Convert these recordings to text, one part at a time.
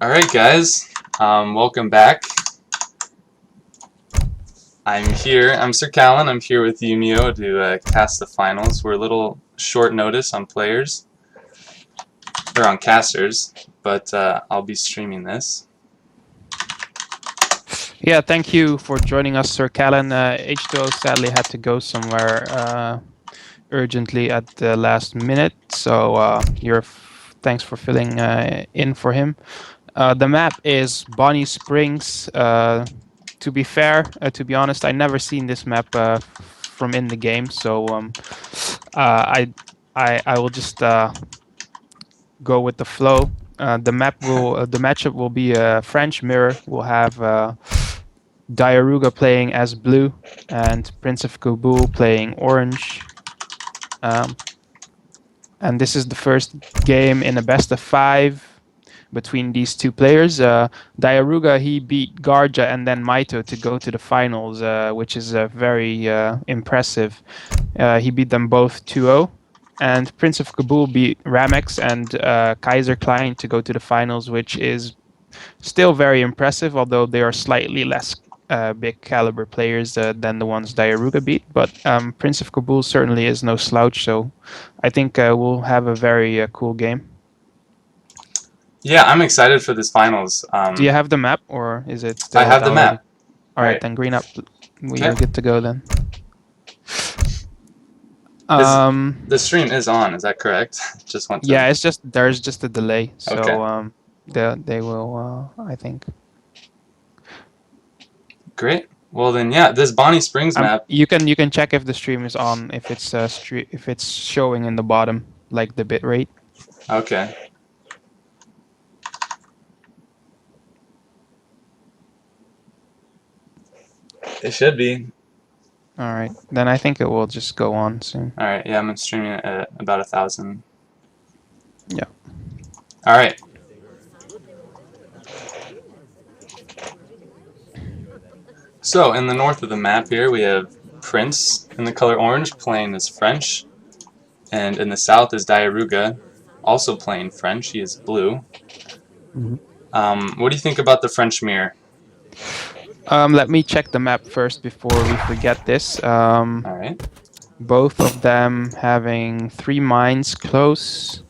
All right, guys. Welcome back. I'm here. I'm Sir Callan. I'm here with Yumio to cast the finals. We're a little short notice on players, or on casters, but I'll be streaming this. Yeah, thank you for joining us, Sir Callan. H2O sadly had to go somewhere urgently at the last minute, so thanks for filling in for him. The map is Bonnie Springs. To be fair, to be honest, I never seen this map from in the game, so I will just go with the flow. The matchup will be a French mirror. We'll have Diarouga playing as blue and PrinceofKabul playing orange. And this is the first game in a best of 5 between these two players. Diarouga, he beat Garja and then Maito to go to the finals, which is very impressive. He beat them both 2-0. And PrinceofKabul beat Ramex and Kaiser Klein to go to the finals, which is still very impressive, although they are slightly less big caliber players than the ones Diarouga beat. But PrinceofKabul certainly is no slouch, so I think we'll have a very cool game. Yeah, I'm excited for this finals. Do you have the map, or is it still I have the downloading? map. All right, then green up. We are Okay. good to go then. The stream is on. Is that correct? Just want to. Yeah, there's just a delay, so Okay. they will I think. Great. Well then, yeah, this Bonnie Springs map. You can check if the stream is on, if it's showing in the bottom like the bit rate. Okay. It should be. All right, then I think it will just go on soon. All right. Yeah, I'm streaming it at about 1,000. Yeah. All right. So in the north of the map here, we have Prince in the color orange playing as French, and in the south is Diarouga, also playing French. He is blue. What do you think about the French mirror? Let me check the map first before we forget this. All right. Both of them having 3 mines close,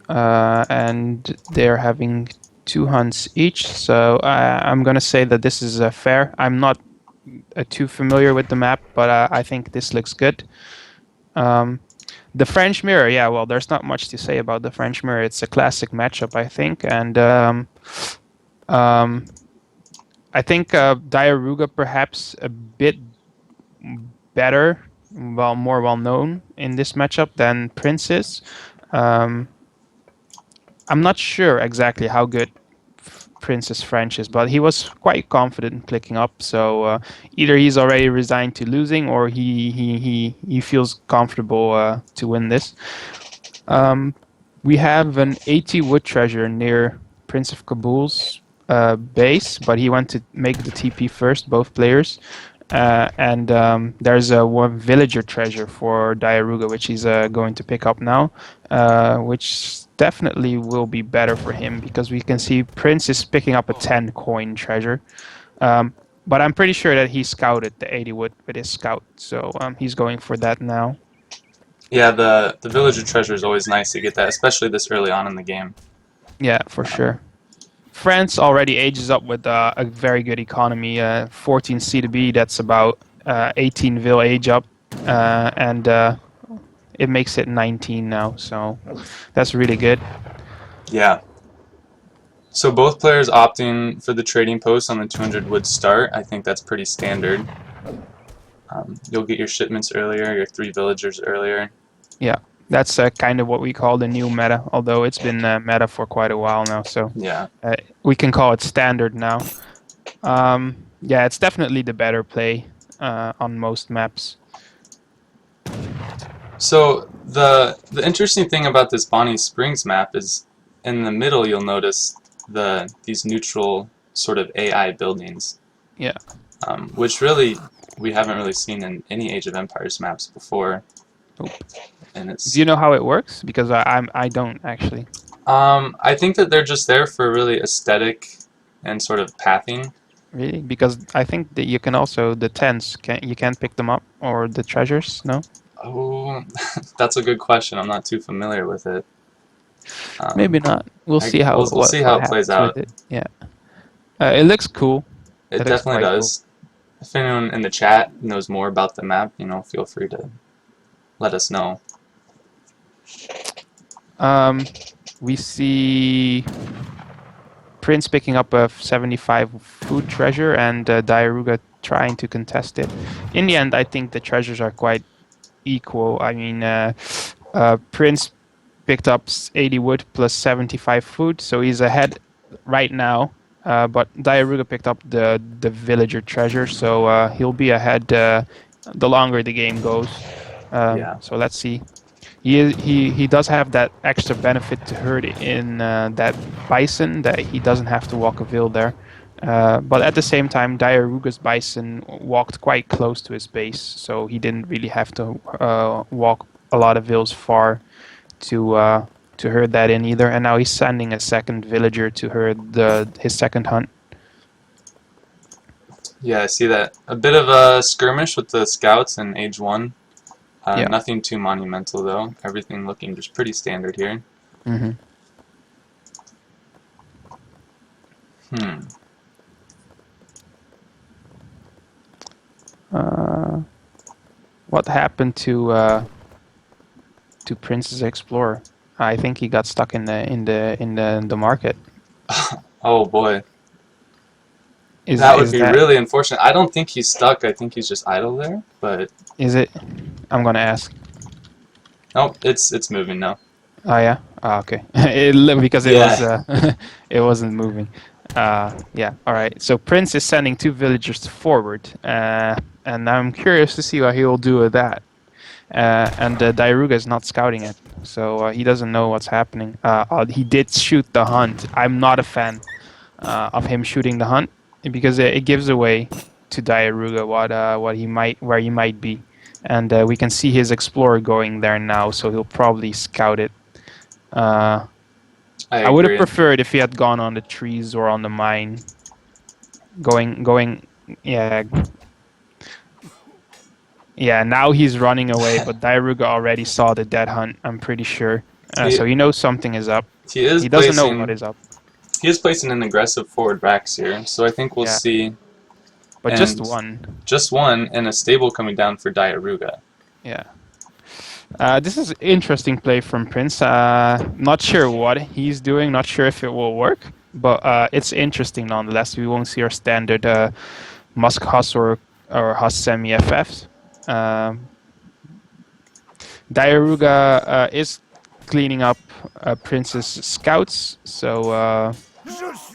and they're having 2 hunts each. So I'm gonna say that this is fair. I'm not too familiar with the map, but I think this looks good. The French mirror, yeah, well, there's not much to say about the French mirror. It's a classic matchup, I think, and I think Diarouga perhaps a bit better, more well known in this matchup than Prince is. I'm not sure exactly how good Prince's French is, but he was quite confident in clicking up. So either he's already resigned to losing, or he feels comfortable to win this. We have an 80 wood treasure near PrinceofKabul's base, but he went to make the TP first, both players. And there's a one villager treasure for Diarouga, which he's going to pick up now, which definitely will be better for him because we can see Prince is picking up a 10 coin treasure. But I'm pretty sure that he scouted the 80 wood with his scout, so he's going for that now. Yeah, the villager treasure is always nice to get that, especially this early on in the game. Yeah, for sure. France already ages up with a very good economy, 14 C to B, that's about 18 Vil age up, and it makes it 19 now, so that's really good. Yeah. So both players opting for the trading post on the 200 wood start. I think that's pretty standard. You'll get your shipments earlier, your 3 villagers earlier. Yeah, that's kind of what we call the new meta, although it's been meta for quite a while now, so yeah, we can call it standard now. Yeah, it's definitely the better play on most maps. So the interesting thing about this Bonnie Springs map is in the middle you'll notice these neutral sort of AI buildings. Yeah. Which really we haven't really seen in any Age of Empires maps before. Nope. And it's Do you know how it works? Because I don't actually. I think that they're just there for really aesthetic and sort of pathing. Really? Because I think that you can also the tents you can't pick them up or the treasures. No, Oh, that's a good question. I'm not too familiar with it. maybe Um, not. We'll see how we'll see how what it plays happens with out. it. Yeah, it looks cool. It It looks definitely quite cool. does. If anyone in the chat knows more about the map, feel free to let us know. We see Prince picking up a 75 food treasure and Diarouga trying to contest it. In the end, I think the treasures are quite equal. I mean, Prince picked up 80 wood plus 75 food, so he's ahead right now. But Diarouga picked up the villager treasure, so he'll be ahead the longer the game goes. Yeah. So let's see. He does have that extra benefit to herd in that bison that he doesn't have to walk a veil there. But at the same time, Diarouga's bison walked quite close to his base, so he didn't really have to walk a lot of veils far to herd that in either. And now he's sending a second villager to herd his second hunt. Yeah, I see that. A bit of a skirmish with the scouts in Age 1. Yeah. Nothing too monumental, though. Everything looking just pretty standard here. Mm-hmm. What happened to Prince's Explorer? I think he got stuck in the market. Oh boy. Is That would is be that really unfortunate. I don't think he's stuck. I think he's just idle there, but is it? I'm gonna ask. oh, it's moving now. Oh yeah. Oh, okay. Because it was it wasn't moving. Yeah. All right. So Prince is sending two villagers forward, and I'm curious to see what he will do with that. And Diarouga is not scouting it, so he doesn't know what's happening. He did shoot the hunt. I'm not a fan of him shooting the hunt because it gives away to Diarouga where he might be, and we can see his explorer going there now, so he'll probably scout it. I I would have agree. preferred if he had gone on the trees or on the mine. Going, yeah. Yeah, now he's running away, but Diarouga already saw the dead hunt, I'm pretty sure. He, So he knows something is up. he is He doesn't know what placing is up. he is placing an aggressive forward Rax here, so I think we'll Yeah. see. But And just one. Just one, and a stable coming down for Diarouga. Yeah. This is interesting play from Prince. Not sure what he's doing, not sure if it will work, but it's interesting nonetheless. We won't see our standard Musk Huss or Huss semi FFs. Diarouga is cleaning up Prince's scouts, so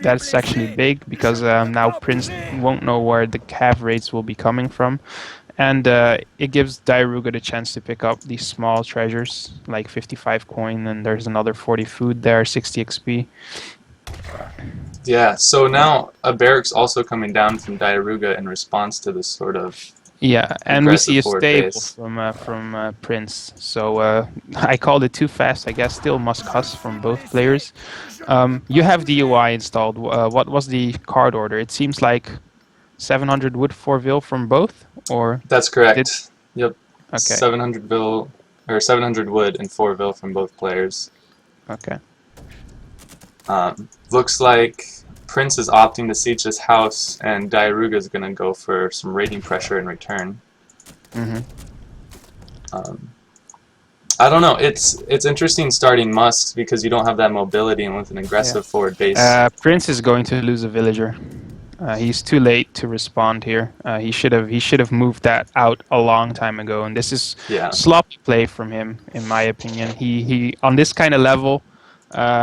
that's actually big because now Prince won't know where the cav raids will be coming from. And it gives Diarouga the chance to pick up these small treasures, like 55 coin, and there's another 40 food there, 60 XP. Yeah, so now a barracks also coming down from Diarouga in response to this sort of Yeah, and we see a forward stable base. from Prince. So I called it too fast, I guess. Still must cuss from both players. You have the UI installed. What was the card order? It seems like 700 wood for Vil from both, or That's correct. Yep. Okay. 700 Vil or 700 wood and 4 Vil from both players. Okay. Looks like Prince is opting to siege this house, and Diarouga is going to go for some raiding pressure in return. Mm-hmm. I don't know. It's interesting starting Musks because you don't have that mobility and with an aggressive forward base. Prince is going to lose a villager. He's too late to respond here. He should have moved that out a long time ago, and this is sloppy play from him, in my opinion. He on this kind of level,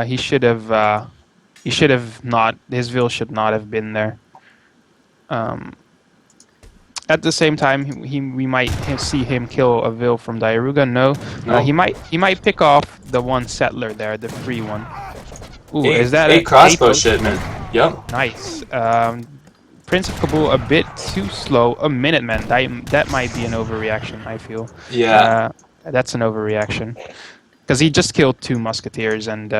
he should have not. His Vil should not have been there. At the same time, we might see him kill a Vil from Diarouga. No, he might pick off the one settler there, the free one. Ooh, is that a crossbow shipment? Yep. Nice. Prince of Kabul a bit too slow. A Minuteman. That might be an overreaction, I feel. Yeah. That's an overreaction. Because he just killed two musketeers and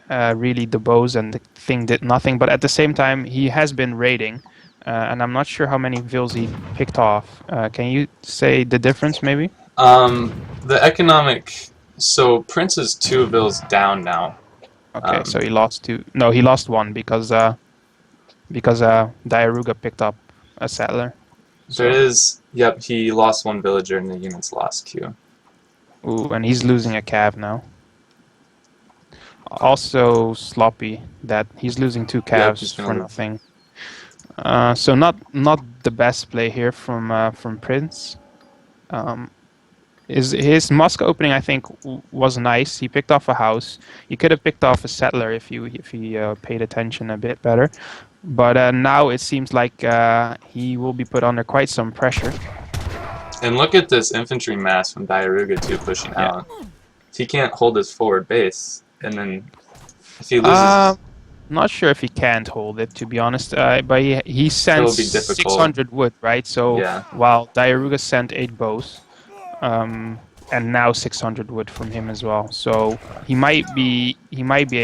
really the bows, and the thing did nothing. But at the same time, he has been raiding, and I'm not sure how many vills he picked off. Can you say the difference, maybe? The economic. So Prince is 2 vills down now. Okay, Um, so he lost two. No, he lost one because Diarouga picked up a settler. there So, is. Yep, he lost 1 villager and the unit's lost Q. ooh, and he's losing a cav now. Also sloppy that he's losing 2 Yep, he's calves gonna for lose. nothing. So not the best play here from Prince. Um, his Musk opening, I think, was nice. He picked off a house. He could have picked off a settler if he paid attention a bit better. But now it seems like he will be put under quite some pressure. And look at this infantry mass from Diarouga too pushing Yeah. out. If he can't hold his forward base, and then if he Uh, loses, not sure if he can't hold it, to be honest. But he sent it'll be difficult. 600 wood, right? So Yeah. while Diarouga sent 8 bows, and now 600 wood from him as well. So he might be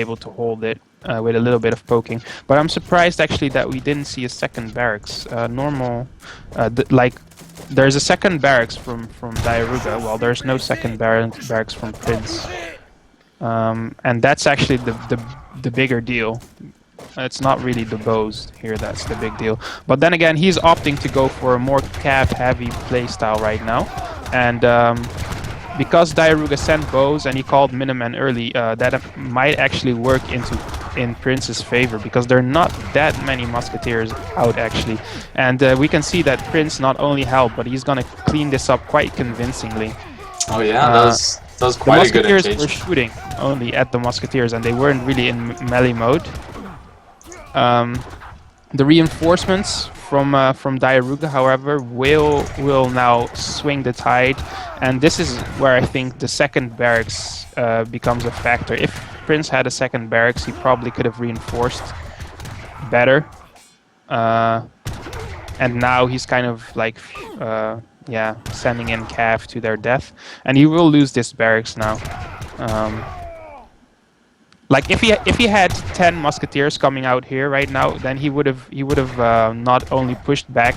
able to hold it with a little bit of poking. But I'm surprised actually that we didn't see a second barracks. Like there's a second barracks from Diarouga. Well, there's no second barracks from Prince. And that's actually the bigger deal. It's not really the bows here that's the big deal. But then again, he's opting to go for a more cav-heavy playstyle right now. And because Diarouga sent bows and he called Miniman early, that might actually work in Prince's favor, because there are not that many musketeers out actually. And we can see that Prince not only helped, but he's gonna clean this up quite convincingly. Oh yeah, that was The quite a good musketeers were engagement. shooting only at the musketeers, and they weren't really in melee mode. The reinforcements from Diarouga, however, will now swing the tide, and this is where I think the second barracks becomes a factor. If Prince had a second barracks, he probably could have reinforced better, and now he's kind of like sending in cav to their death, and he will lose this barracks now. Like if he had 10 musketeers coming out here right now, then he would have not only pushed back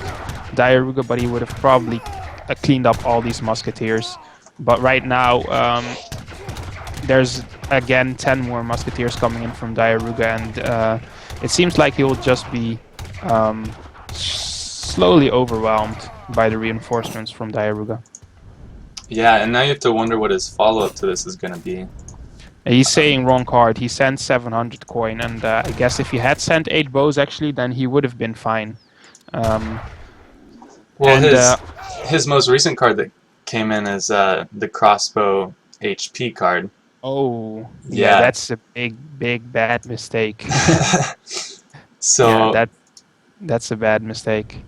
Diarouga, but he would have probably cleaned up all these musketeers. But right now, there's again 10 more musketeers coming in from Diarouga, and it seems like he will just be slowly overwhelmed by the reinforcements from Diarouga. Yeah, and now you have to wonder what his follow-up to this is gonna be. He's saying wrong card. He sent 700 coin, and I guess if he had sent 8 bows, actually, then he would have been fine. Well, and, his most recent card that came in is the crossbow HP card. Oh, Yeah. that's a big bad mistake. So Yeah, that's a bad mistake.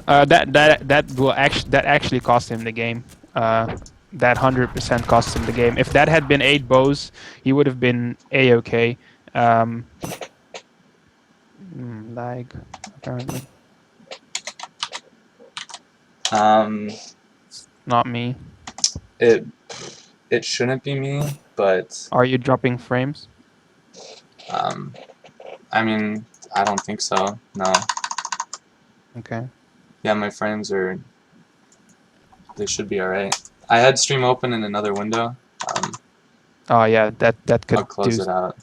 That actually cost him the game. That 100% cost him the game. If that had been 8 bows, he would have been a-okay. Lag apparently. Not me. it shouldn't be me, but Are you dropping frames? I mean, I don't think so. No. Okay. Yeah, my frames are. They should be alright. I had stream open in another window. Oh yeah, that could I'll close do. it out.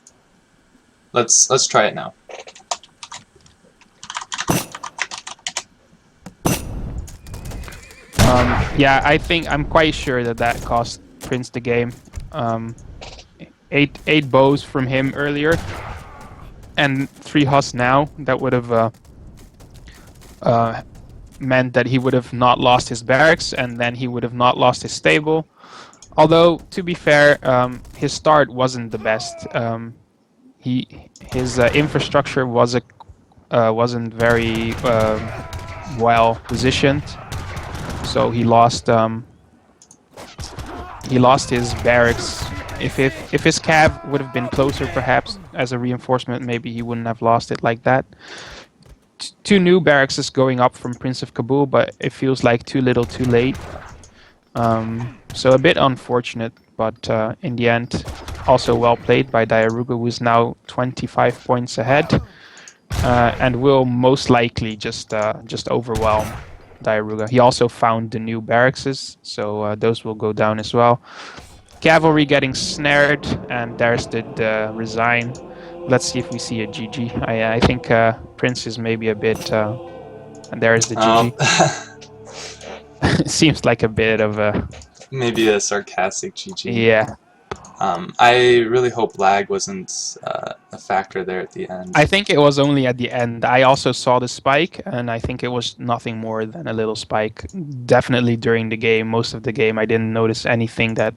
Let's try it now. Yeah, I'm quite sure that cost Prince the game. Eight bows from him earlier, and 3 hus now. That would have meant that he would have not lost his barracks, and then he would have not lost his stable. Although, to be fair, his start wasn't the best. His infrastructure wasn't very well positioned, so he lost his barracks. If his cav would have been closer, perhaps as a reinforcement, maybe he wouldn't have lost it like that. 2 new barracks is going up from Prince of Kabul, but it feels like too little, too late. So a bit unfortunate, but in the end, also well played by Diarouga, who is now 25 points ahead, and will most likely just overwhelm Diarouga. He also found the new barracks, so those will go down as well. Cavalry getting snared, and there's the resign. Let's see if we see a GG. I think Prince is maybe a bit. And there's the Oh, GG. Seems like a bit of a maybe a sarcastic GG. yeah. I really hope lag wasn't a factor there at the end. I think it was only at the end. I also saw the spike, and I think it was nothing more than a little spike. Definitely during the game, most of the game, I didn't notice anything that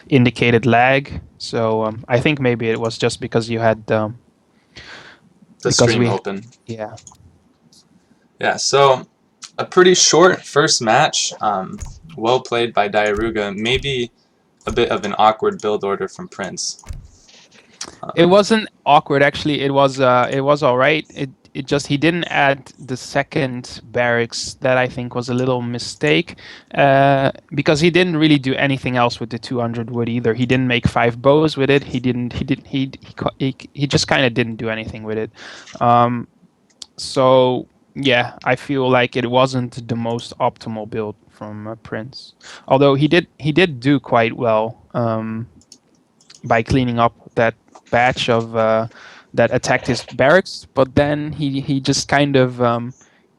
indicated lag. So I think maybe it was just because you had the because stream open. Yeah. Yeah, so a pretty short first match. Well played by Diarouga. Maybe a bit of an awkward build order from Prince. It wasn't awkward actually. It was all right. It just he didn't add the second barracks that I think was a little mistake, because he didn't really do anything else with the 200 wood either. He didn't make 5 bows with it. He just kind of didn't do anything with it. So yeah, I feel like it wasn't the most optimal build from Prince. Although he did do quite well by cleaning up that batch of that attacked his barracks, but then he just kind of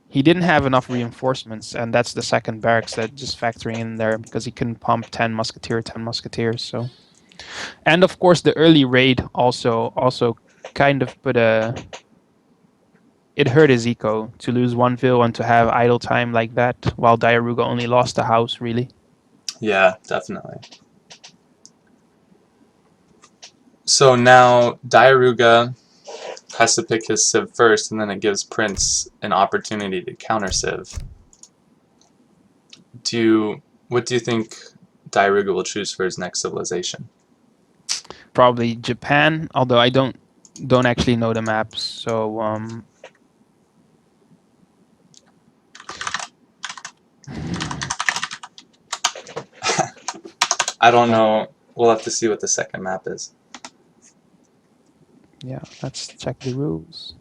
he didn't have enough reinforcements, and that's the second barracks that just factoring in there because he couldn't pump 10 musketeers. So, and of course the early raid also kind of it hurt his eco to lose one vil and to have idle time like that, while Diarouga only lost a house really. Yeah, definitely. So now Diarouga has to pick his civ first, and then it gives Prince an opportunity to counter civ. What do you think Diarouga will choose for his next civilization? Probably Japan, although I don't actually know the maps, so I don't know. We'll have to see what the second map is. Yeah, let's check the rules.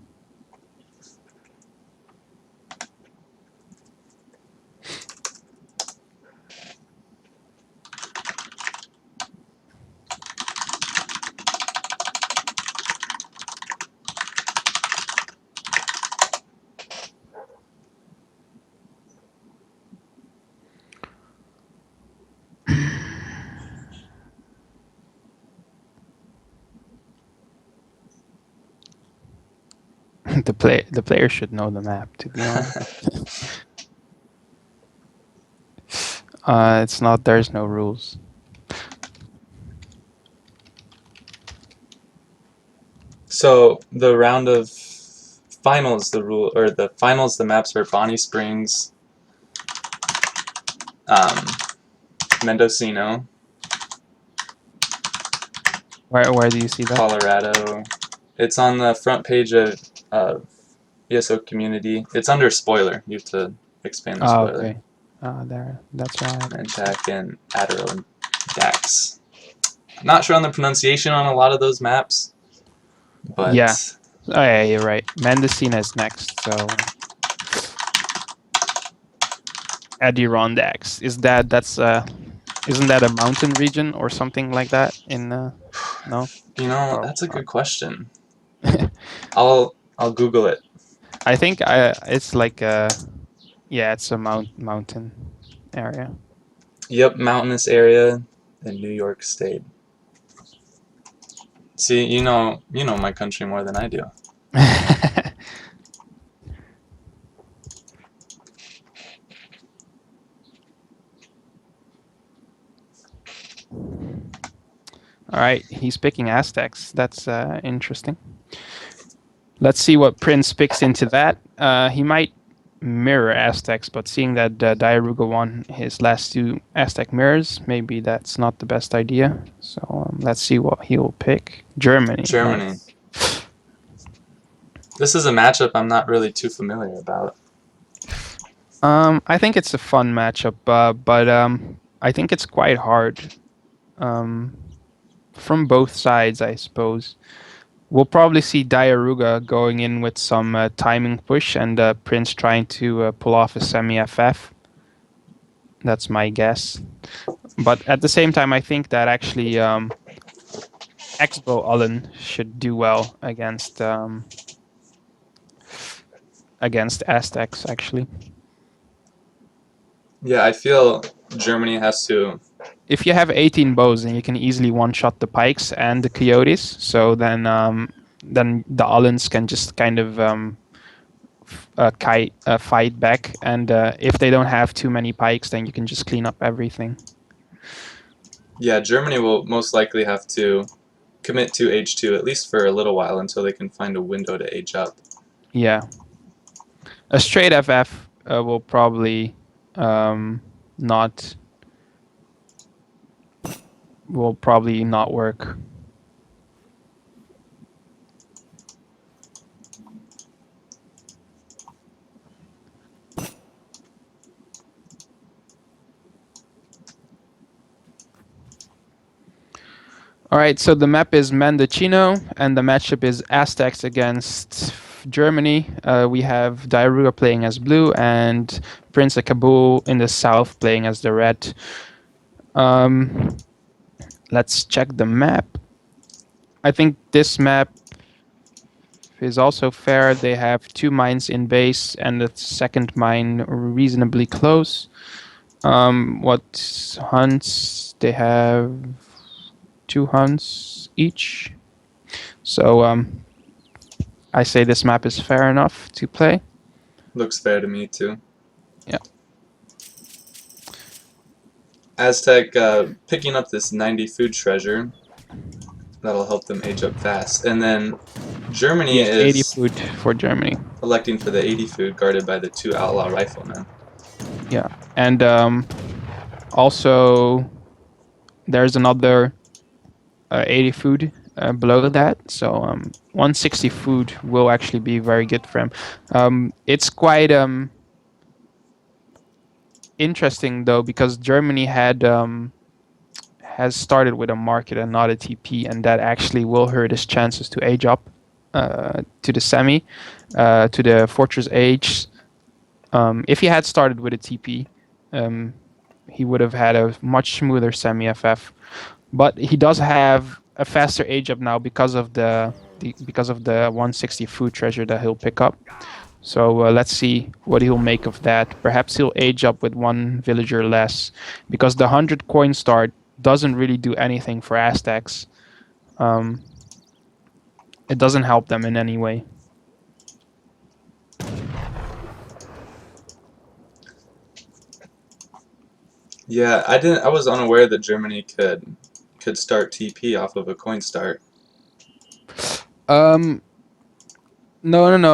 The player should know the map, to be honest. It's not. There's no rules. So the round of finals, the maps are Bonnie Springs, Mendocino, Where do you see that? Colorado. It's on the front page of ESOC Community. It's under spoiler. You have to expand the spoiler. Okay. There. That's why. Mentak and Adirondax. Not sure on the pronunciation on a lot of those maps, but Yeah. Oh yeah, you're right. Mendocino is next. So Adirondax. Isn't that a mountain region or something like that? No. That's a good question. I'll Google it. I think it's like it's a mountain area. Yep, mountainous area in New York State. See, you know my country more than I do. All right, he's picking Aztecs. That's interesting. Let's see what Prince picks into that. He might mirror Aztecs, but seeing that Diarouga won his last 2 Aztec mirrors, maybe that's not the best idea. So let's see what he will pick. Germany. This is a matchup I'm not really too familiar about. I think it's a fun matchup, but I think it's quite hard from both sides, I suppose. We'll probably see Diarouga going in with some timing push and Prince trying to pull off a semi-FF. That's my guess. But at the same time, I think that actually Expo Allen should do well against Aztecs, actually. Yeah, I feel Germany has to. If you have 18 bows, then you can easily one-shot the pikes and the coyotes. So then the Allens can just kind of fight back, and if they don't have too many pikes, then you can just clean up everything. Yeah, Germany will most likely have to commit to H2 at least for a little while until they can find a window to age up. Yeah. A straight FF will probably not work. All right, so the map is Mendocino, and the matchup is Aztecs against Germany. We have Diarouga playing as blue, and PrinceofKabul in the south playing as the red. Let's check the map. I think this map is also fair. They have 2 mines in base, and the second mine reasonably close. What hunts? They have 2 hunts each. So I say this map is fair enough to play. Looks fair to me too. Yeah. Aztec picking up this 90 food treasure. That'll help them age up fast. And then Germany Yeah, 80 is food for Germany. electing for the 80 food guarded by the 2 outlaw riflemen. Yeah. And also there's another 80 food below that, so 160 food will actually be very good for him. It's quite interesting though, because Germany has started with a market and not a TP, and that actually will hurt his chances to age up to the semi, to the Fortress Age. If he had started with a TP, he would have had a much smoother semi FF. But he does have a faster age up now because of the 160 food treasure that he'll pick up. So let's see what he'll make of that. Perhaps he'll age up with 1 villager less, because the 100 coin start doesn't really do anything for Aztecs. It doesn't help them in any way. Yeah, I was unaware that Germany could start TP off of a coin start. No.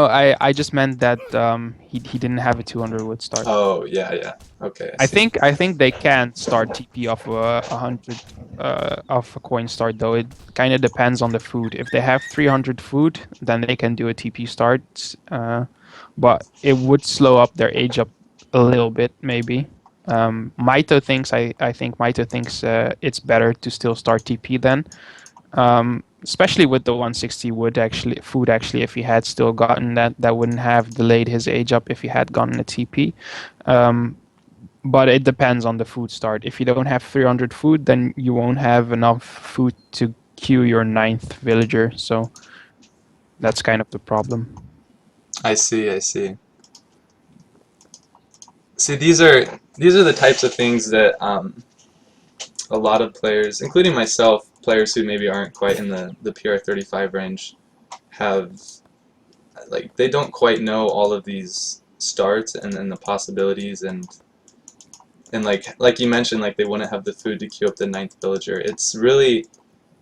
I just meant that he didn't have a 200 wood start. Oh yeah. Okay. I think they can start TP off a 100 off a coin start, though. It kind of depends on the food. If they have 300 food, then they can do a TP start, but it would slow up their age up a little bit, maybe. Maito thinks I think Maito thinks it's better to still start TP then. Especially with the 160 food actually, if he had still gotten that wouldn't have delayed his age up if he had gotten a TP. But it depends on the food start. If you don't have 300 food, then you won't have enough food to queue your 9th villager. So that's kind of the problem. I see. See, these are the types of things that a lot of players, including myself, players who maybe aren't quite in the PR35 range, have, like, they don't quite know all of these starts and the possibilities, and like you mentioned, like, they wouldn't have the food to queue up the 9th villager. It's really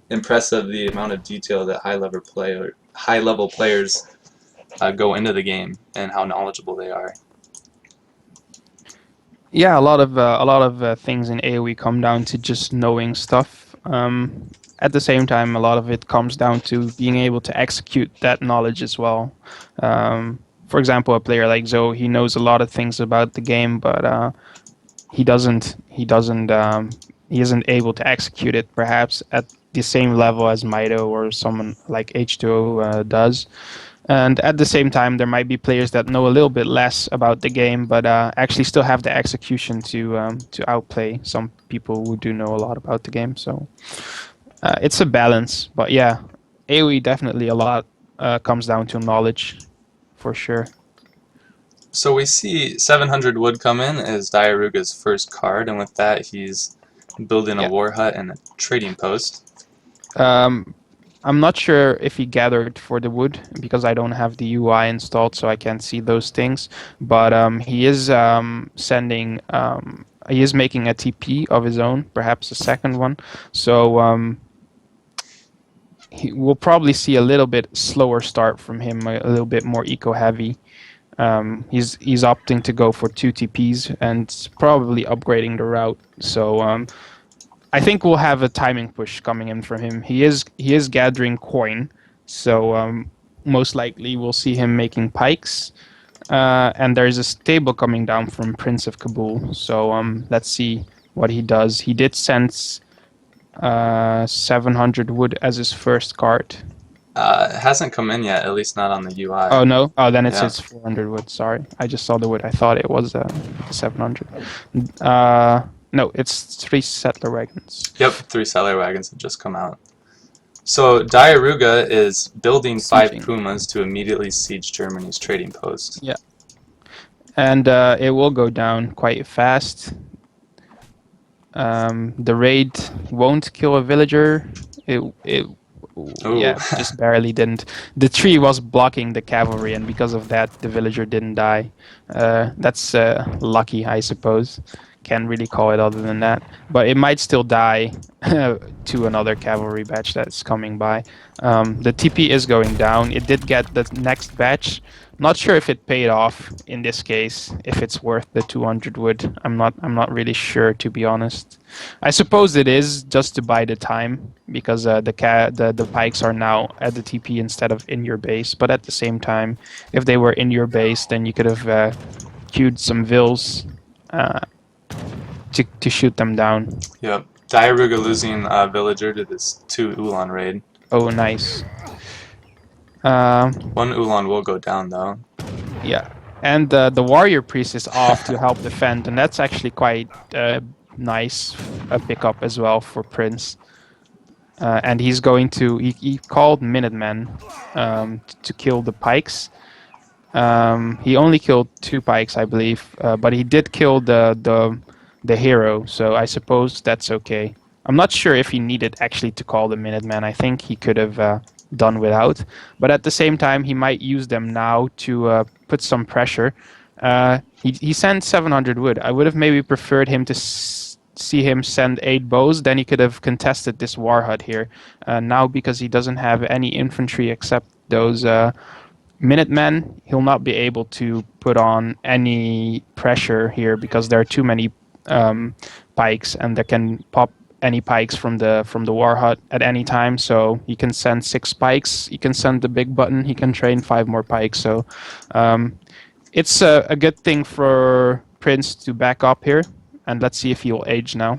impressive the amount of detail that high level players go into the game and how knowledgeable they are. Yeah, a lot of things in AoE come down to just knowing stuff. At the same time, a lot of it comes down to being able to execute that knowledge as well. For example, a player like Zoe, he knows a lot of things about the game, but he isn't able to execute it perhaps at the same level as Mido or someone like H2O does. And at the same time, there might be players that know a little bit less about the game, but actually still have the execution to outplay some people who do know a lot about the game. So it's a balance. But yeah, AoE definitely a lot comes down to knowledge, for sure. So we see 700 wood come in as Diarouga's first card, and with that he's building a Yeah. war hut and a trading post. I'm not sure if he gathered for the wood because I don't have the UI installed, so I can't see those things. But he is sending. He is making a TP of his own, perhaps a second one. So we'll probably see a little bit slower start from him, a little bit more eco heavy. He's opting to go for 2 TPs and probably upgrading the route. So I think we'll have a timing push coming in from him. He is gathering coin, so most likely we'll see him making pikes. And there's a stable coming down from PrinceofKabul. So let's see what he does. He did send 700 wood as his first card. It hasn't come in yet, at least not on the UI. Oh no! Oh, then it Yeah. says 400 wood. Sorry, I just saw the wood. I thought it was 700. No, it's 3 settler wagons. Yep, 3 settler wagons have just come out. So Diarouga is building 5 Sieging. Pumas to immediately siege Germany's trading post. Yeah. And it will go down quite fast. The raid won't kill a villager. Yeah, just barely didn't. The tree was blocking the cavalry, and because of that, the villager didn't die. That's lucky, I suppose. Can't really call it other than that. But it might still die to another cavalry batch that's coming by. The TP is going down. It did get the next batch. Not sure if it paid off in this case, if it's worth the 200 wood. I'm not really sure, to be honest. I suppose it is just to buy the time because the pikes are now at the TP instead of in your base. But at the same time, if they were in your base, then you could have queued some vills to shoot them down. Yep. Diarouga losing a villager to this 2 Ulan raid. Oh, nice. 1 Ulan will go down though. Yeah, and the warrior priest is off to help defend, and that's actually quite nice a pickup as well for Prince. And he's going to he called Minutemen to kill the pikes. He only killed 2 pikes, I believe, but he did kill the hero, so I suppose that's okay. I'm not sure if he needed actually to call the Minutemen. I think he could have done without, but at the same time he might use them now to put some pressure. He sent 700 wood. I would have maybe preferred him to see him send 8 bows, then he could have contested this war hut here. Now because he doesn't have any infantry except those Minutemen, he'll not be able to put on any pressure here because there are too many pikes, and they can pop any pikes from the war hut at any time. So he can send 6 pikes. He can send the big button. He can train 5 more pikes. So it's a good thing for Prince to back up here. And let's see if he'll age now.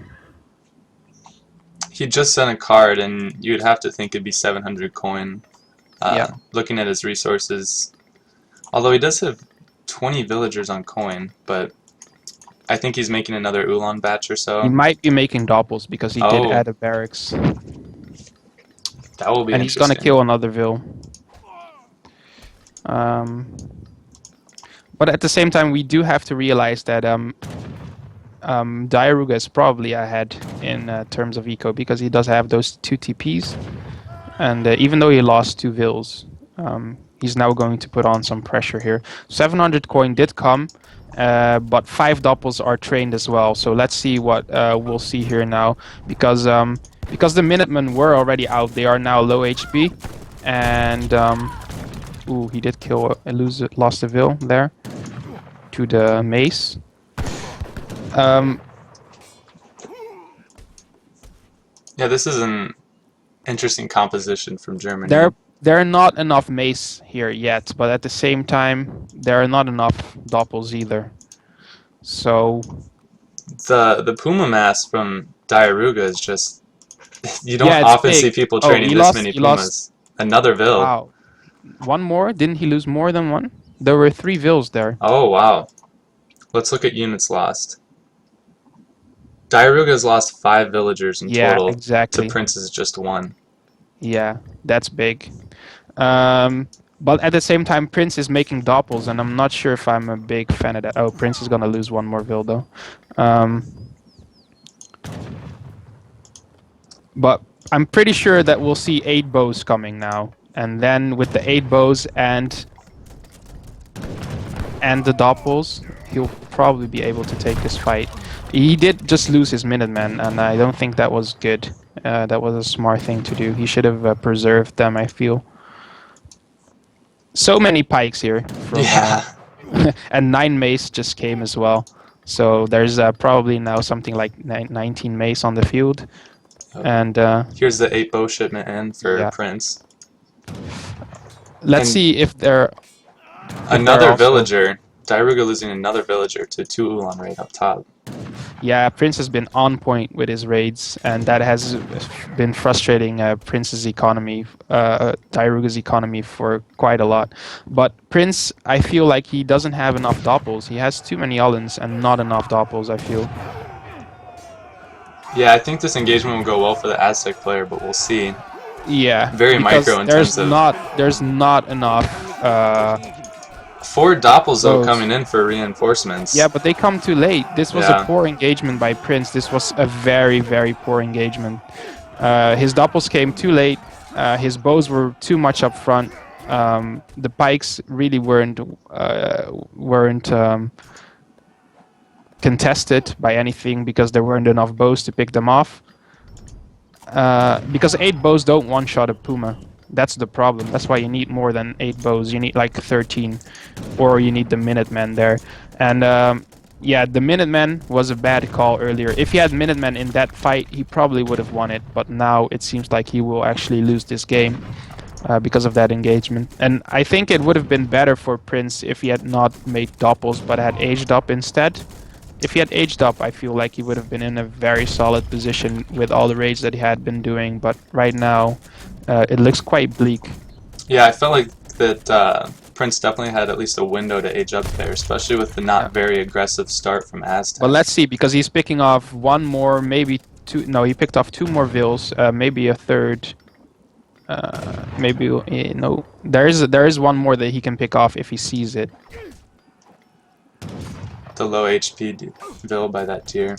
He just sent a card, and you'd have to think it'd be 700 coin. Yeah. Looking at his resources, although he does have 20 villagers on coin, but I think he's making another Ulan batch or so. He might be making doppels because he did add a barracks. That will be and he's gonna kill another vill. But at the same time, we do have to realize that Diarouga is probably ahead in terms of eco because he does have those 2 TPs. And even though he lost 2 vills, he's now going to put on some pressure here. 700 coin did come, but 5 doppels are trained as well. So let's see what we'll see here now. Because the Minutemen were already out, they are now low HP. And, ooh, he did kill, lost a vill there to the mace. Yeah, this is an interesting composition from Germany. There are not enough mace here yet, but at the same time, there are not enough doppels either. So The Puma mass from Diarouga is just you don't Yeah, it's often big. see people Oh, training this many he lost. Pumas. Another Vil. Wow. One more? Didn't he lose more than one? There were 3 Vils there. Oh wow. Let's look at units lost. Diarouga has lost 5 villagers in Yeah, total to exactly. Prince's just 1. Yeah, that's big. But at the same time, Prince is making doppels, and I'm not sure if I'm a big fan of that. Oh, Prince is gonna lose one more Vil though. But I'm pretty sure that we'll see 8 bows coming now, and then with the 8 bows and the doppels, he'll probably be able to take this fight. He did just lose his Minutemen, and I don't think that was good. That was a smart thing to do. He should have preserved them, I feel. So many pikes here. From, Yeah. and 9 mace just came as well. So there's probably now something like 19 mace on the field. Oh. And here's the 8 bow shipment in for yeah. Prince. Let's And see if they're... another villager. Diarouga losing another villager to 2 Ulan right up top. Yeah, Prince has been on point with his raids, and that has been frustrating Prince's economy, Diarouga's economy for quite a lot. But Prince, I feel like he doesn't have enough doppels. He has too many Ullans and not enough doppels, I feel. Yeah, I think this engagement will go well for the Aztec player, but we'll see. Yeah, very micro-intensive. There's not enough. 4 doppels though those. coming in for reinforcements. Yeah, but they come too late. This was Yeah. a poor engagement by Prince. This was a very, very poor engagement. His doppels came too late. His bows were too much up front. The pikes really weren't contested by anything because there weren't enough bows to pick them off. Because 8 bows don't one-shot a Puma. That's the problem. That's why you need more than 8 bows. You need like 13, or you need the Minutemen there. And yeah, the Minutemen was a bad call earlier. If he had Minutemen in that fight, he probably would have won it. But now it seems like he will actually lose this game because of that engagement. And I think it would have been better for Prince if he had not made doppels but had aged up instead. If he had aged up, I feel like he would have been in a very solid position with all the raids that he had been doing. But right now, it looks quite bleak. Yeah, I felt like that Prince definitely had at least a window to age up there, especially with the not very aggressive start from Aztec. But let's see, because he's picking off 1 more, maybe 2. No, he picked off 2 more Vils, maybe a third. Maybe no. There is 1 more that he can pick off if he sees it. The low HP Vil by that tier.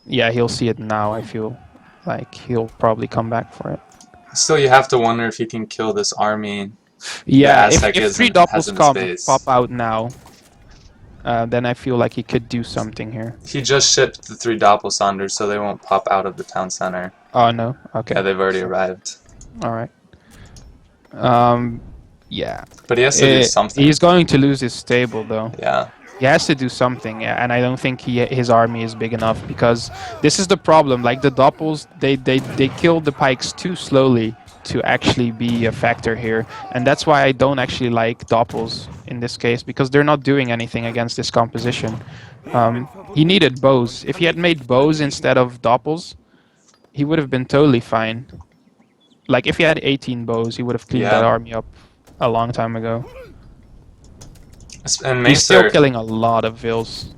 Yeah, he'll see it now. I feel like he'll probably come back for it. Still, you have to wonder if he can kill this army. Yeah, Aztec if 3 has doppels in his come base. pop out now, then I feel like he could do something here. He just shipped the 3 doppelsonders, so they won't pop out of the town center. Oh no, okay. Yeah, they've already arrived. All right. Yeah. But he has to do something. He's going to lose his stable though. Yeah. He has to do something, yeah, and I don't think his army is big enough, because this is the problem. Like the doppels, they kill the pikes too slowly to actually be a factor here, and that's why I don't actually like doppels in this case, because they're not doing anything against this composition. He needed bows. If he had made bows instead of doppels, he would have been totally fine. Like if he had 18 bows, he would have cleaned that army up a long time ago. And He's still killing a lot of Vils.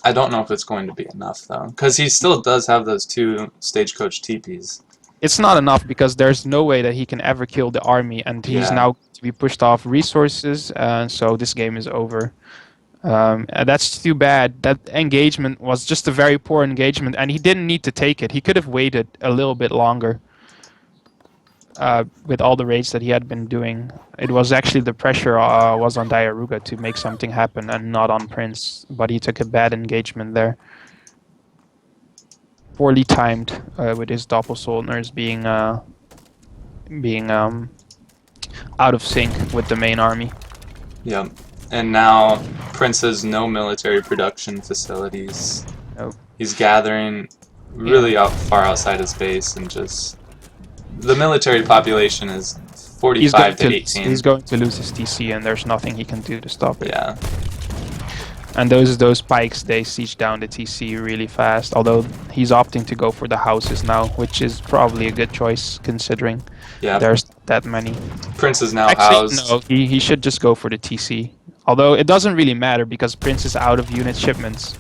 I don't know if it's going to be enough though, because he still does have those 2 stagecoach teepees. It's not enough, because there's no way that he can ever kill the army, and he's now to be pushed off resources, so this game is over. And that's too bad. That engagement was just a very poor engagement, and he didn't need to take it. He could have waited a little bit longer. With all the raids that he had been doing, it was actually the pressure was on Diarouga to make something happen and not on Prince, but he took a bad engagement there. Poorly timed with his doppelsoldiers being out of sync with the main army. Yep. And now Prince has no military production facilities. Nope. He's gathering really far outside his base, and just the military population is 45 to 18. He's going to lose his TC, and there's nothing he can do to stop it. Yeah. And those pikes, they siege down the TC really fast. Although he's opting to go for the houses now, which is probably a good choice considering Yeah, there's that many. Prince is now Actually, housed. no, he should just go for the TC. Although it doesn't really matter because Prince is out of unit shipments.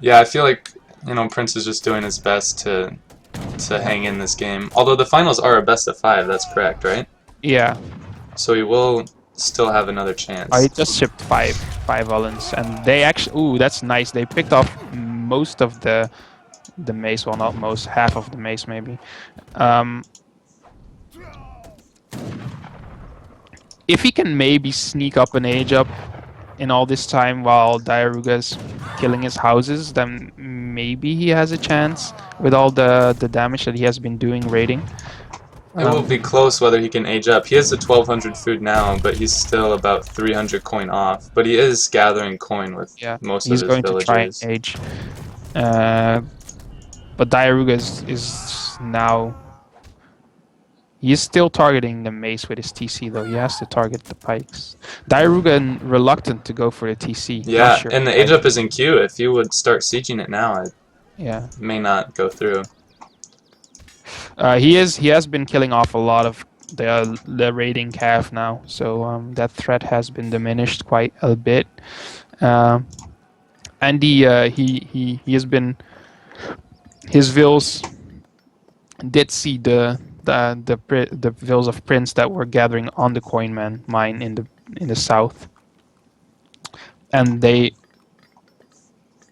Yeah, I feel like, Prince is just doing his best to hang in this game. Although the finals are a best of 5, that's correct, right? Yeah, So he will still have another I chance. just shipped five Ullens, and they actually, ooh, that's nice. They picked off most of the mace. Well, not most, half of the mace maybe. If he can maybe sneak up an age up in all this time while Diarouga's killing his houses, then maybe he has a chance with all the damage that he has been doing raiding. It will be close whether he can age up. He has the 1200 food now, but he's still about 300 coin off. But he is gathering coin with most of he's his going to try and villagers. age. But Diarouga is now... He's still targeting the mace with his TC, though. He has to target the pikes. Diarouga reluctant to go for the TC. Yeah, Not sure and the why. age up is in queue. If you would start sieging it now, it Yeah. may not go through. He has been killing off a lot of the raiding calf now, so that threat has been diminished quite a bit. And he has been, his vills did see the vills of Prince that were gathering on the coin mine in the south, and they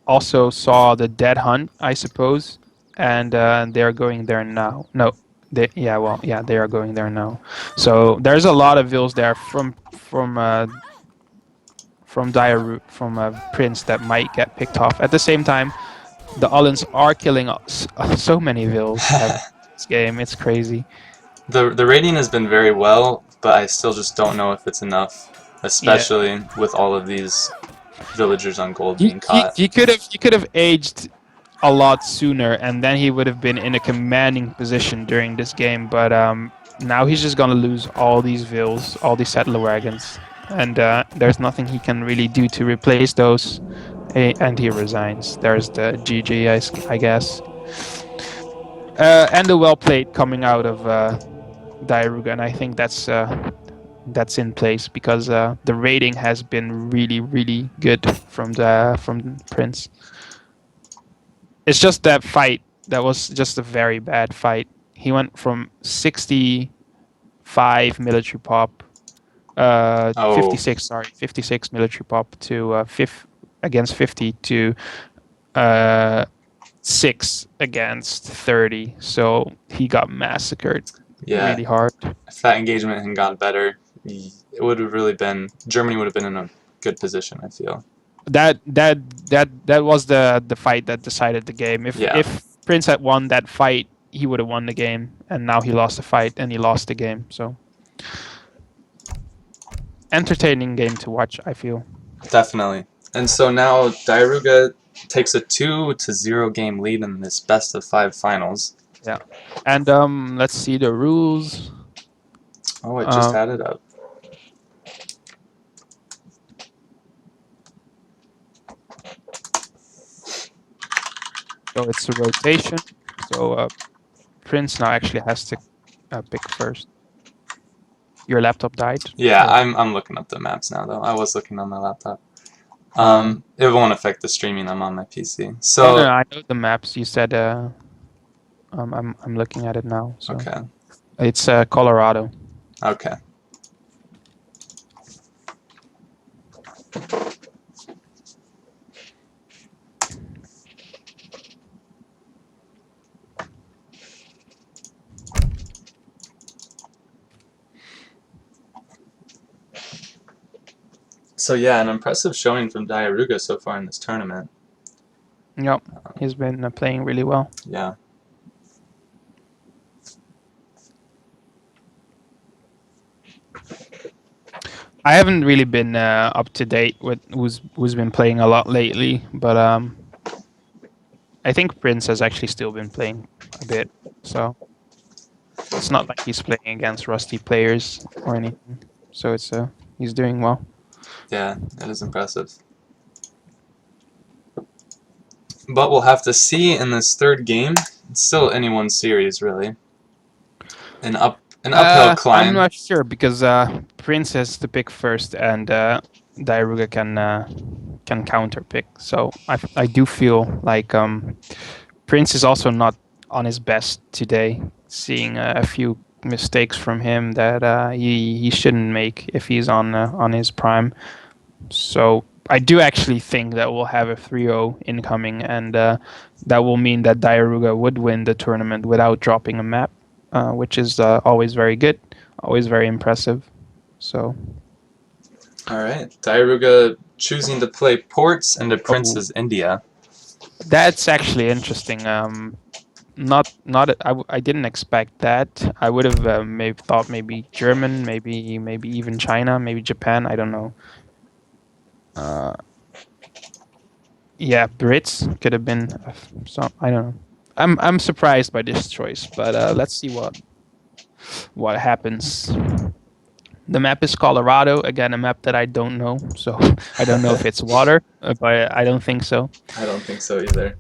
also saw the dead hunt, I suppose, and they are going there now. No, they are going there now. So there's a lot of vills there from Prince that might get picked off. At the same time, the Ullens are killing so many vills at this game. It's crazy. The rating has been very well, but I still just don't know if it's enough, especially with all of these villagers on gold being caught. He could have aged a lot sooner, and then he would have been in a commanding position during this game. But now he's just gonna lose all these vills, all these settler wagons, and there's nothing he can really do to replace those. And he resigns. There's the GG, I guess. And the well played coming out of Diarouga, and I think that's in place because the rating has been really good from Prince. It's just that fight that was just a very bad fight. He went from 65 military pop, 56 military pop to against 50 to 6 against 30. So he got massacred really hard. If that engagement had gone better, it would have really been, Germany would have been in a good position, I feel. That was the fight that decided the game. If Prince had won that fight, he would have won the game, and now he lost the fight and he lost the game. So entertaining game to watch, I feel. Definitely. And so now Diarouga takes a 2-0 game lead in this best of 5 finals. Yeah. And let's see the rules. Oh, I just had it up. So it's a rotation. So Prince now actually has to pick first. Your laptop died? Yeah, I'm looking up the maps now though. I was looking on my laptop. It won't affect the streaming. I'm on my PC. So no, I know the maps. You said I'm looking at it now. So. Okay. It's Colorado. Okay. So yeah, an impressive showing from Diarouga so far in this tournament. Yep, he's been playing really well. Yeah. I haven't really been up to date with who's been playing a lot lately, but I think Prince has actually still been playing a bit, so it's not like he's playing against rusty players or anything. So it's he's doing well. Yeah, that is impressive. But we'll have to see in this third game. It's still anyone's series, really. An uphill I'm climb. not sure because Prince has to pick first, and Diarouga can counter pick. So I do feel like Prince is also not on his best today. Seeing a few mistakes from him that he shouldn't make if he's on his prime. So I do actually think that we'll have a 3-0 incoming, and that will mean that Diarouga would win the tournament without dropping a map, which is always very good, always very impressive. So. All right, Diarouga choosing to play Ports and the Prince's India. That's actually interesting. I didn't expect that. I would have maybe thought maybe German, maybe even China, maybe Japan. I don't know. Yeah, Brits could have been. So I don't know. I'm surprised by this choice, but let's see what happens. The map is Colorado. Again, a map that I don't know, so I don't know if it's water, but I don't think so. I don't think so either.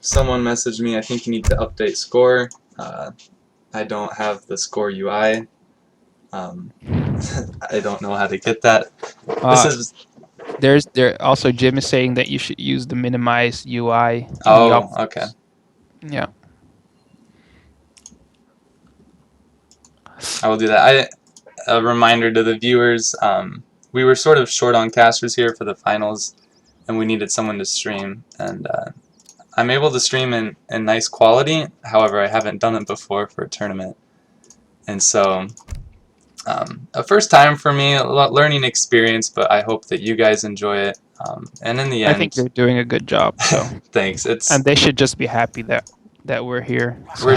Someone messaged me, I think you need to update score. I don't have the score UI. I don't know how to get that. There also Jim is saying that you should use the minimize UI. Oh, okay. Yeah. I will do that. A reminder to the viewers, we were sort of short on casters here for the finals, and we needed someone to stream, and I'm able to stream in nice quality. However, I haven't done it before for a tournament, and so a first time for me, a learning experience, but I hope that you guys enjoy it. And in the end, I think you're doing a good job. So thanks. And they should just be happy that we're here. So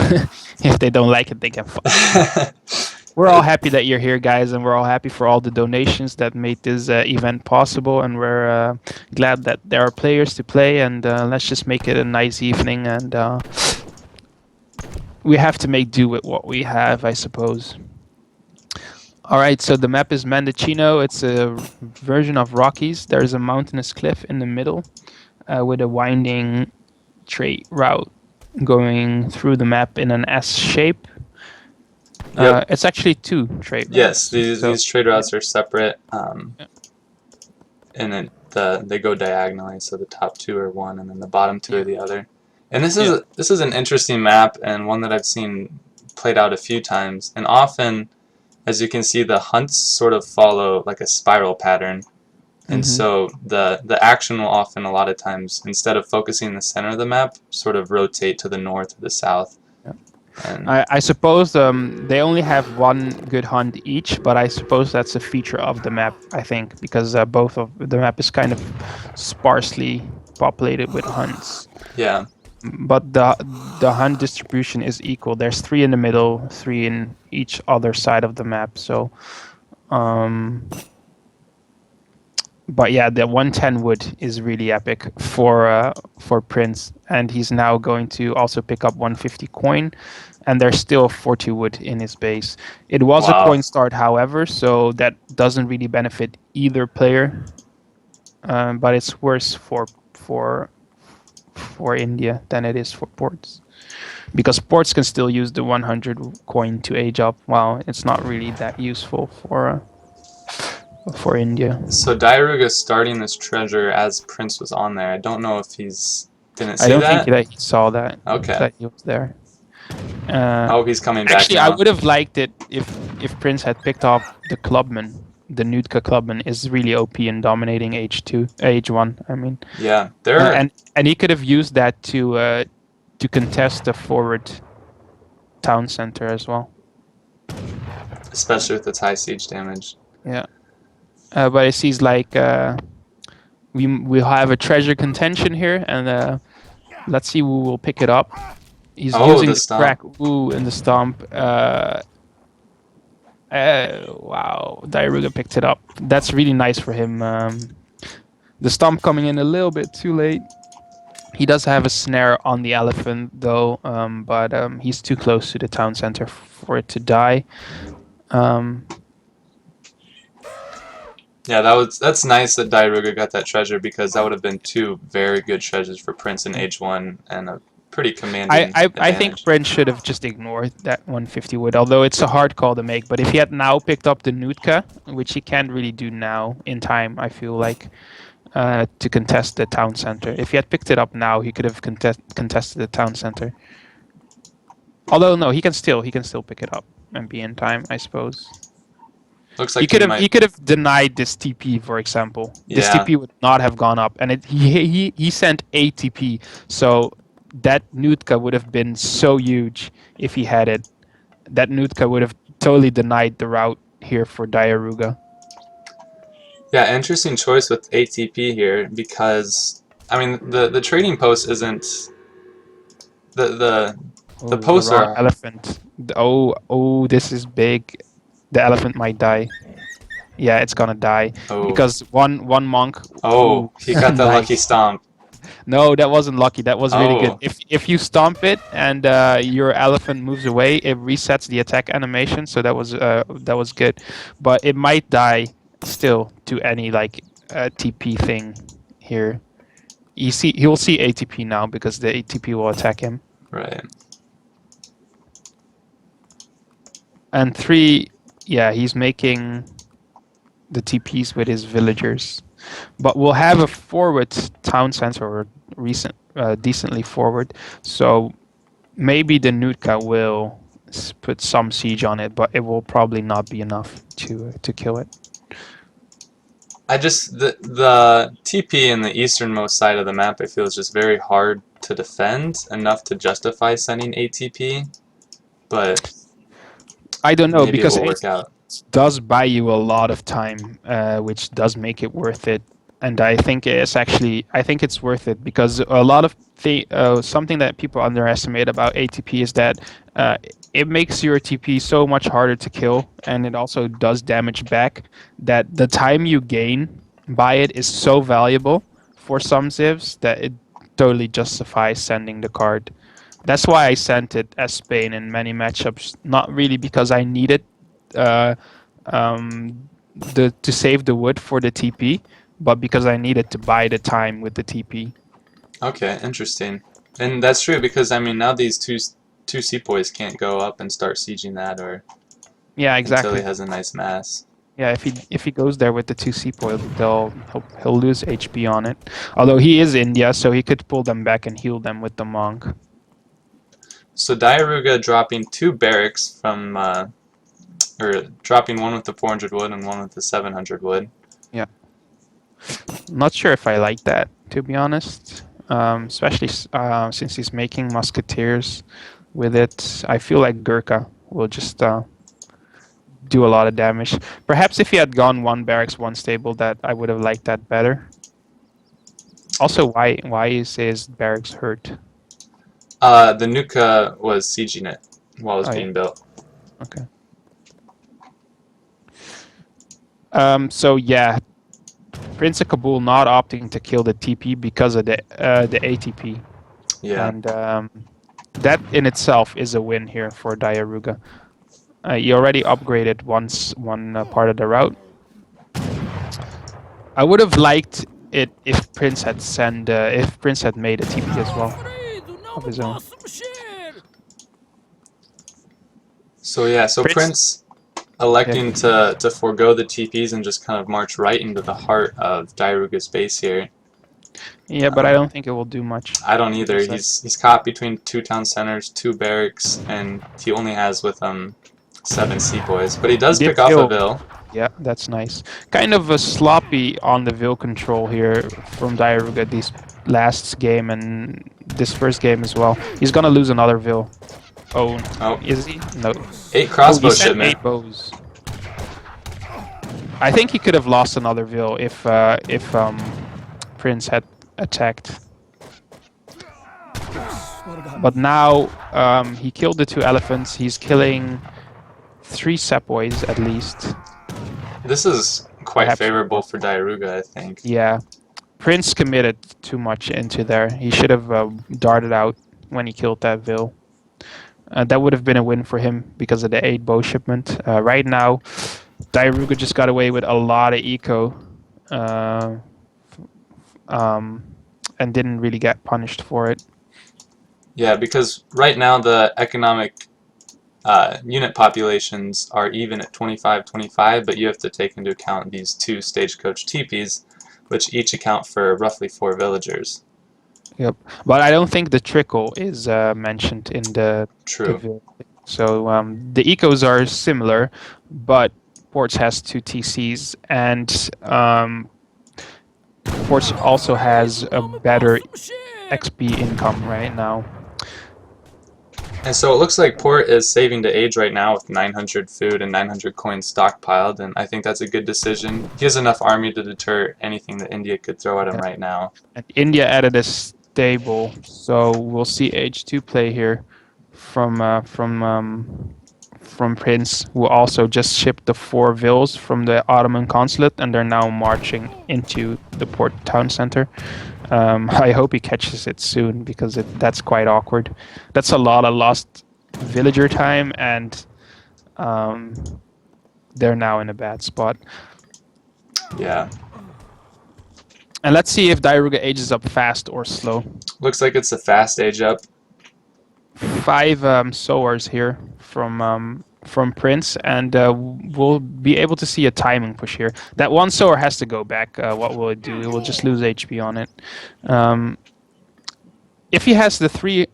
if they don't like it, they can fuck. We're all happy that you're here, guys, and we're all happy for all the donations that made this event possible, and we're glad that there are players to play, and let's just make it a nice evening, and we have to make do with what we have, I suppose. All right, so the map is Mendocino. It's a version of Rockies. There's a mountainous cliff in the middle with a winding trade route going through the map in an S shape. Yep. It's actually two trade routes. Yes, these trade routes are separate, and they go diagonally. So the top two are one, and then the bottom two are the other. And this is an interesting map, and one that I've seen played out a few times. And often, as you can see, the hunts sort of follow like a spiral pattern. And so the action will often, a lot of times, instead of focusing in the center of the map, sort of rotate to the north or the south. And I suppose they only have one good hunt each, but I suppose that's a feature of the map, I think, because both of the map is kind of sparsely populated with hunts. Yeah. But the hunt distribution is equal. There's 3 in the middle, 3 in each other side of the map. So, but yeah, the 110 wood is really epic for Prince, and he's now going to also pick up 150 coin, and there's still 40 wood in his base. It was a coin start, however, so that doesn't really benefit either player, but it's worse for India than it is for Ports, because Ports can still use the 100 coin to age up, while it's not really that useful for India. So Diarouga starting this treasure as Prince was on there. I don't know if he's didn't see that. I don't think that he saw that. Okay. That he was there. He's coming back. Actually, now. I would have liked it if Prince had picked up the Clubman. The Nootka Clubman is really OP in dominating H1. I mean. Yeah, and he could have used that to contest the forward town center as well. Especially with its high siege damage. Yeah. But it seems like we'll have a treasure contention here, and let's see who will pick it up. He's using the crack. Ooh, in the stomp. Wow, Diarouga picked it up. That's really nice for him. The stomp coming in a little bit too late. He does have a snare on the elephant, though, but he's too close to the town center for it to die. Yeah, that's nice that Diarouga got that treasure because that would have been two very good treasures for Prince in Age 1 and a pretty commanding I think advantage. Prince should have just ignored that 150 wood, although it's a hard call to make. But if he had now picked up the Nutka, which he can't really do now in time, I feel like, to contest the town center. If he had picked it up now, he could have contested the town center. Although no, he can still pick it up and be in time, I suppose. Looks like he He might. could have denied this TP, for example. This Yeah, TP would not have gone up, and he sent a TP, so that Nutka would have been so huge if he had it. That Nutka would have totally denied the route here for Diarouga. yeah. Interesting choice with ATP here because I mean the trading post isn't the Oh, the posts wrong are. elephant. Oh, this is big. The elephant might die. Yeah, it's gonna die Oh, because one monk. oh, Ooh, he got the lucky nice. stomp. No, that wasn't lucky. That was really good. Oh, If you stomp it and your elephant moves away, it resets the attack animation. So that was good, but it might die still to any like TP thing here. He will see ATP now because the ATP will attack him. right. And 3, yeah, he's making the TPs with his villagers. But we'll have a forward town center or decently forward. So maybe the Nutka will put some siege on it, but it will probably not be enough to kill it. I just the TP in the easternmost side of the map I feel is just very hard to defend enough to justify sending ATP, but I don't know maybe it because will it work out. does buy you a lot of time, which does make it worth it. And I think it's worth it because a lot of something that people underestimate about ATP is that it makes your TP so much harder to kill, and it also does damage back. That the time you gain by it is so valuable for some civs that it totally justifies sending the card. That's why I sent it as Spain in many matchups. Not really because I needed uh, to save the wood for the TP, but because I needed to buy the time with the TP. Okay, interesting. And that's true because I mean now these two sepoys can't go up and start sieging that or Yeah, until he exactly. has a nice mass. Yeah, if he goes there with the 2 sepoil, he'll lose HP on it. Although he is India, so he could pull them back and heal them with the monk. So Diarouga dropping two barracks from or dropping one with the 400 wood and one with the 700 wood. Yeah. Not sure if I like that, to be honest. Especially since he's making musketeers with it. I feel like Gurkha will just do a lot of damage. Perhaps if he had gone 1 barracks, 1 stable, that I would have liked that better. Also, why is his barracks hurt? The Nuka was sieging it while it was Oh being yeah, built. okay. So yeah, PrinceofKabul not opting to kill the TP because of the ATP, Yeah. and that in itself is a win here for Diarouga. He already upgraded one part of the route. I would have liked it if Prince had made a TP as well of his own. So yeah, so Prince electing to forego the TPs and just kind of march right into the heart of Diarouga's base here. Yeah, but I don't think it will do much. I don't either. He's caught between 2 town centers, 2 barracks, and he only has with him 7 sepoys. But he does pick off a Vil. Yeah, that's nice. Kind of a sloppy on the Vil control here from Diarouga this last game and this first game as well. He's gonna lose another Vil. Oh, is he? No. 8 crossbow he sent shipment. 8 bows. I think he could have lost another Vil if Prince had attacked. But now he killed the 2 elephants. He's killing 3 sepoys at least. This is quite Perhaps favorable for Diarouga, I think. Yeah. Prince committed too much into there. He should have darted out when he killed that Vil. That would have been a win for him because of the 8 bow shipment. Right now, Diarouga just got away with a lot of eco, uh, um, and didn't really get punished for it. Yeah, because right now the economic unit populations are even at 25-25, but you have to take into account these 2 stagecoach teepees, which each account for roughly 4 villagers. Yep, but I don't think the trickle is mentioned in the True. village. So the ecos are similar, but Ports has 2 TCs, and Ports also has a better XP income right now. And so it looks like Port is saving to age right now with 900 food and 900 coins stockpiled, and I think that's a good decision. He has enough army to deter anything that India could throw at him right now. And India added a stable, so we'll see H2 play here from Prince, who also just shipped the 4 vills from the Ottoman consulate, and they're now marching into the port town center. I hope he catches it soon, because that's quite awkward. That's a lot of lost villager time, and they're now in a bad spot. Yeah. And let's see if Diarouga ages up fast or slow. Looks like it's a fast age up. 5 sowers here from Prince, and we'll be able to see a timing push here. That 1 sower has to go back. What will it do? It will just lose HP on it. If he has the 3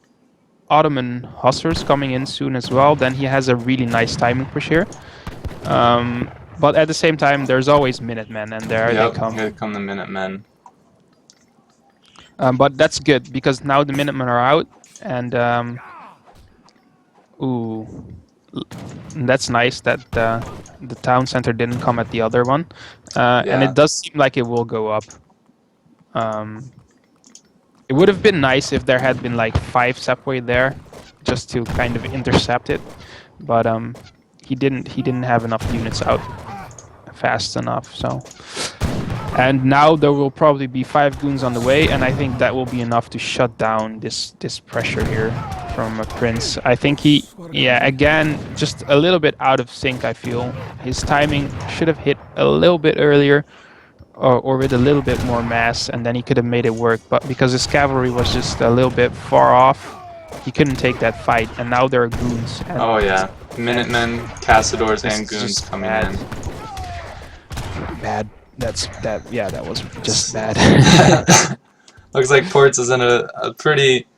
Ottoman hussars coming in soon as well, then he has a really nice timing push here. But at the same time, there's always Minutemen, and there they come. Here come the Minutemen. But that's good, because now the Minutemen are out, and ooh, that's nice that the town center didn't come at the other one, and it does seem like it will go up. It would have been nice if there had been like 5 Sepway there, just to kind of intercept it, but he didn't have enough units out fast enough. So, and now there will probably be 5 goons on the way, and I think that will be enough to shut down this pressure here from Prince. I think again, just a little bit out of sync, I feel. His timing should have hit a little bit earlier, or with a little bit more mass, and then he could have made it work. But because his cavalry was just a little bit far off, he couldn't take that fight, and now there are goons. And oh yeah, Minutemen, Cassadors, and goons coming in. Bad. That was just bad. Looks like Ports is in a pretty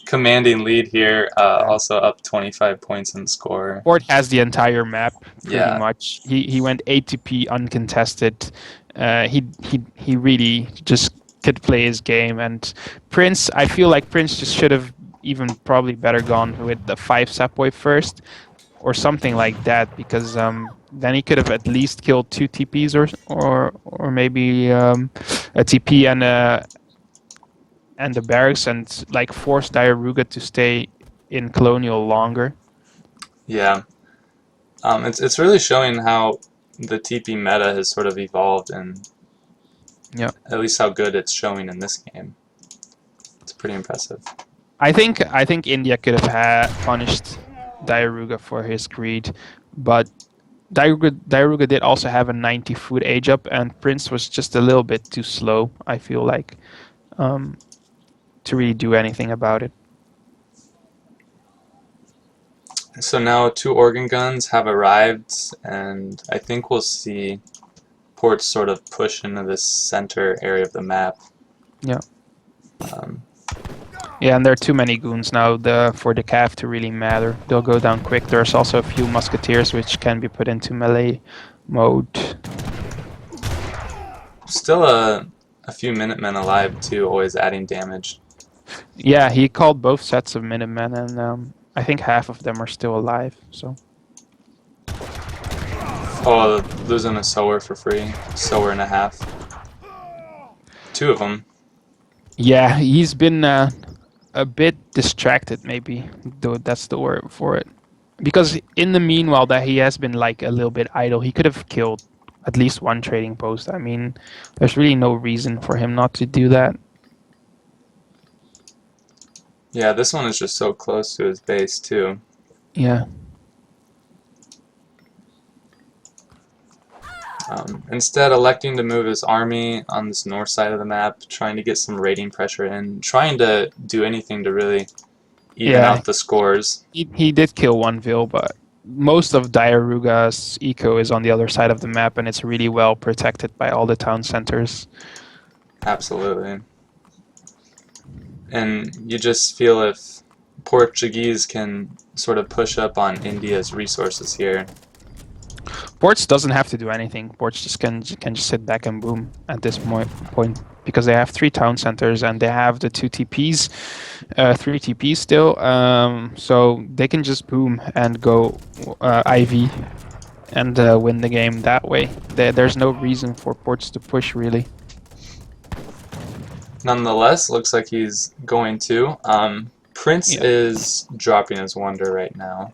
commanding lead here, also up 25 points in score. Port has the entire map pretty much. He went ATP uncontested. He really just could play his game, and Prince, I feel like Prince just should have even probably better gone with the 5 Sepway first, or something like that, because then he could have at least killed 2 TPs or maybe a TP and the barracks, and like force Diarouga to stay in Colonial longer. Yeah, it's really showing how the TP meta has sort of evolved, and at least how good it's showing in this game. It's pretty impressive. I think India could have punished Diarouga for his greed, but Diarouga did also have a 90 food age up, and Prince was just a little bit too slow, I feel like, to really do anything about it. So now 2 organ guns have arrived, and I think we'll see Ports sort of push into this center area of the map. Yeah. Yeah, and there are too many goons now for the cav to really matter. They'll go down quick. There's also a few musketeers which can be put into melee mode. Still a few Minutemen alive too, always adding damage. Yeah, he called both sets of Minutemen, and I think half of them are still alive. So. Oh, losing a sower for free. Sower and a half. 2 of them. Yeah, he's been a bit distracted, maybe, though that's the word for it. Because in the meanwhile that he has been like a little bit idle, he could have killed at least 1 trading post. I mean, there's really no reason for him not to do that. Yeah, this one is just so close to his base too. Yeah. Instead, electing to move his army on this north side of the map, trying to get some raiding pressure in, trying to do anything to really even Yeah, out the scores. he did kill one Vil, but most of Diarouga's eco is on the other side of the map, and it's really well protected by all the town centers. Absolutely. And you just feel if Portuguese can sort of push up on India's resources here. Ports doesn't have to do anything. Ports just can just sit back and boom at this point because they have 3 town centers and they have the 2 TPs, 3 TPs still. So they can just boom and go IV and win the game that way. There's no reason for Ports to push really. Nonetheless, looks like he's going to. Prince Yeah. is dropping his wonder right now.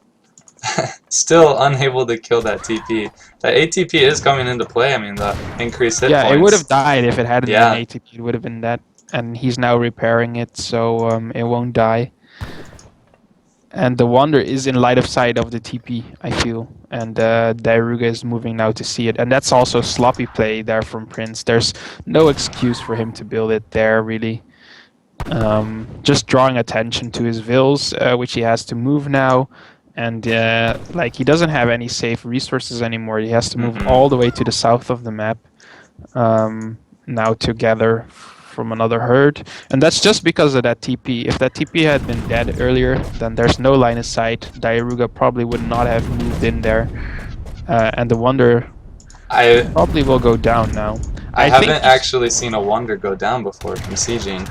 Still unable to kill that TP. That ATP is coming into play. I mean, the increased hit points. It would have died if it hadn't Yeah. been ATP. It would have been that. And he's now repairing it, so it won't die. And the wonder is in light of sight of the TP, I feel. And Diarouga is moving now to see it. And that's also sloppy play there from Prince. There's no excuse for him to build it there, really. Just drawing attention to his Vils, which he has to move now. And like he doesn't have any safe resources anymore. He has to move all the way to the south of the map now to gather from another herd, and that's just because of that TP. If that TP had been dead earlier, then there's no line of sight. Diarouga probably would not have moved in there, and the wonder probably will go down now. I haven't actually seen a wonder go down before from sieging.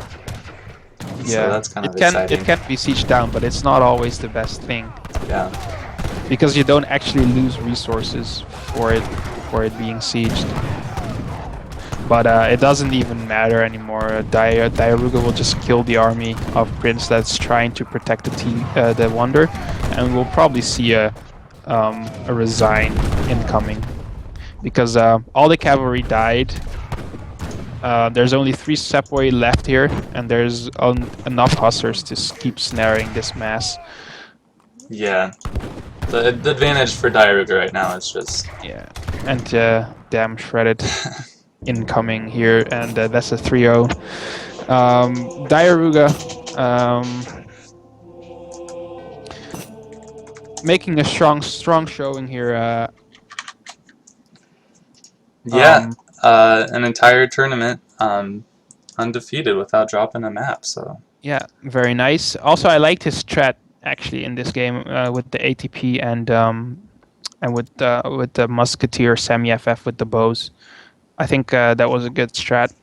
Yeah, so that's kind of exciting. It can be sieged down, but it's not always the best thing. Yeah. Because you don't actually lose resources for it being sieged. But it doesn't even matter anymore. Diarouga will just kill the army of Prince that's trying to protect the Wonder, and we'll probably see a resign incoming, because all the cavalry died. There's only 3 Sepoy left here, and there's enough hussars to keep snaring this mass. Yeah. The advantage for Diarouga right now is just... Yeah, and damn shredded incoming here, and that's a 3-0. Diarouga making a strong showing here. An entire tournament undefeated without dropping a map. So yeah, very nice. Also, I liked his strat actually in this game with the ATP and with the Musketeer semi-FF with the bows. I think that was a good strat.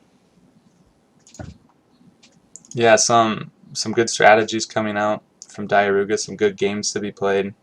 Yeah, some good strategies coming out from Diarouga, some good games to be played.